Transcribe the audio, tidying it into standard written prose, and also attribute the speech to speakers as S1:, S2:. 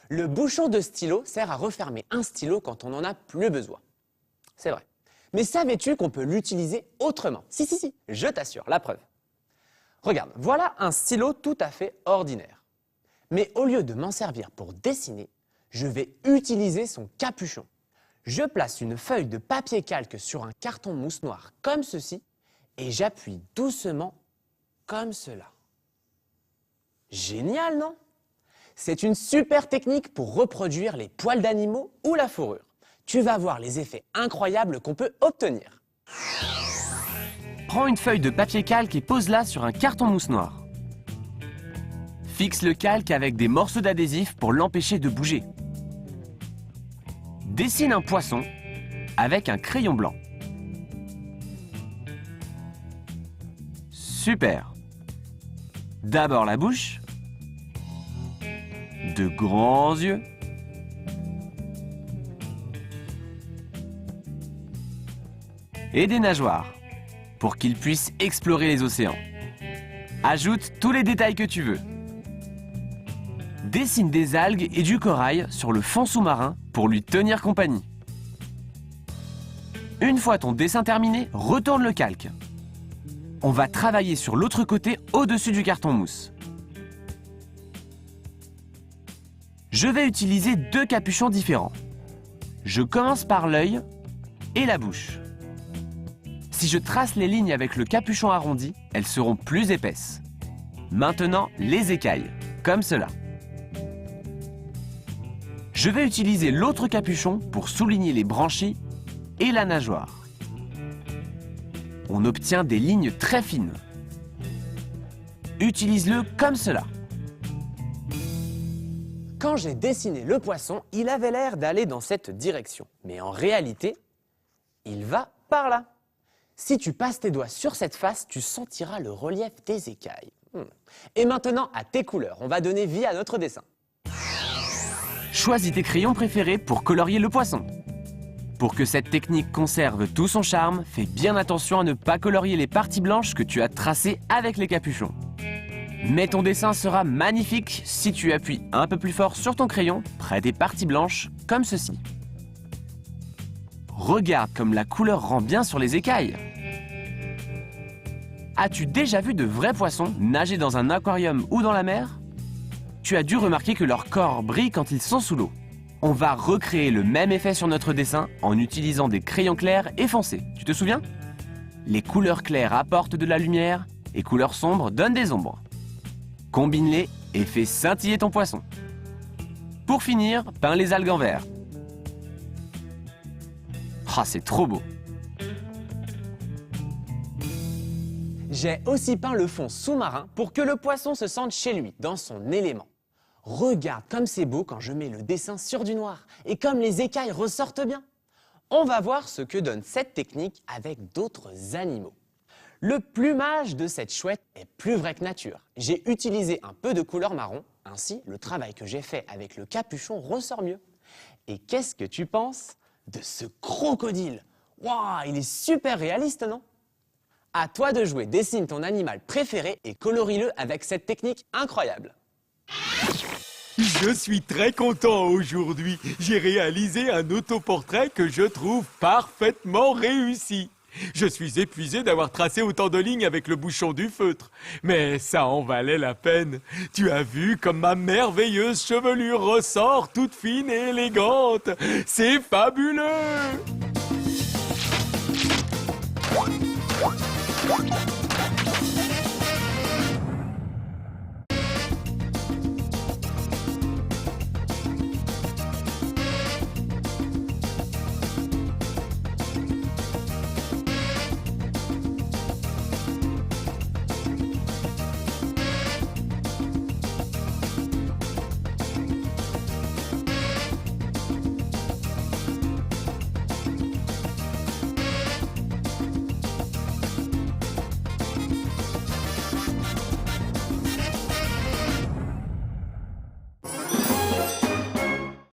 S1: Le bouchon de stylo sert à refermer un stylo quand on n'en a plus besoin. C'est vrai. Mais savais-tu qu'on peut l'utiliser autrement? Si, je t'assure, la preuve. Regarde, voilà un stylo tout à fait ordinaire. Mais au lieu de m'en servir pour dessiner, je vais utiliser son capuchon. Je place une feuille de papier calque sur un carton mousse noir comme ceci et j'appuie doucement comme cela. Génial, non? C'est une super technique pour reproduire les poils d'animaux ou la fourrure. Tu vas voir les effets incroyables qu'on peut obtenir.
S2: Prends une feuille de papier calque et pose-la sur un carton mousse noir. Fixe le calque avec des morceaux d'adhésif pour l'empêcher de bouger. Dessine un poisson avec un crayon blanc. Super! D'abord la bouche, de grands yeux, et des nageoires pour qu'il puisse explorer les océans. Ajoute tous les détails que tu veux. Dessine des algues et du corail sur le fond sous-marin pour lui tenir compagnie. Une fois ton dessin terminé, retourne le calque. On va travailler sur l'autre côté au-dessus du carton mousse. Je vais utiliser deux capuchons différents. Je commence par l'œil et la bouche. Si je trace les lignes avec le capuchon arrondi, elles seront plus épaisses. Maintenant, les écailles, comme cela. Je vais utiliser l'autre capuchon pour souligner les branchies et la nageoire. On obtient des lignes très fines. Utilise-le comme cela.
S1: Quand j'ai dessiné le poisson, il avait l'air d'aller dans cette direction. Mais en réalité, il va par là. Si tu passes tes doigts sur cette face, tu sentiras le relief des écailles. Et maintenant, à tes couleurs, on va donner vie à notre dessin.
S2: Choisis tes crayons préférés pour colorier le poisson. Pour que cette technique conserve tout son charme, fais bien attention à ne pas colorier les parties blanches que tu as tracées avec les capuchons. Mais ton dessin sera magnifique si tu appuies un peu plus fort sur ton crayon près des parties blanches, comme ceci. Regarde comme la couleur rend bien sur les écailles. As-tu déjà vu de vrais poissons nager dans un aquarium ou dans la mer? Tu as dû remarquer que leur corps brille quand ils sont sous l'eau. On va recréer le même effet sur notre dessin en utilisant des crayons clairs et foncés. Tu te souviens? Les couleurs claires apportent de la lumière et couleurs sombres donnent des ombres. Combine-les et fais scintiller ton poisson. Pour finir, peins les algues en vert. Ah, c'est trop beau!
S1: J'ai aussi peint le fond sous-marin pour que le poisson se sente chez lui, dans son élément. Regarde comme c'est beau quand je mets le dessin sur du noir et comme les écailles ressortent bien. On va voir ce que donne cette technique avec d'autres animaux. Le plumage de cette chouette est plus vrai que nature. J'ai utilisé un peu de couleur marron, ainsi le travail que j'ai fait avec le capuchon ressort mieux. Et qu'est-ce que tu penses de ce crocodile? Waouh, il est super réaliste, non? À toi de jouer, dessine ton animal préféré et colorie-le avec cette technique incroyable.
S3: Je suis très content aujourd'hui. J'ai réalisé un autoportrait que je trouve parfaitement réussi. Je suis épuisé d'avoir tracé autant de lignes avec le bouchon du feutre. Mais ça en valait la peine. Tu as vu comme ma merveilleuse chevelure ressort toute fine et élégante. C'est fabuleux!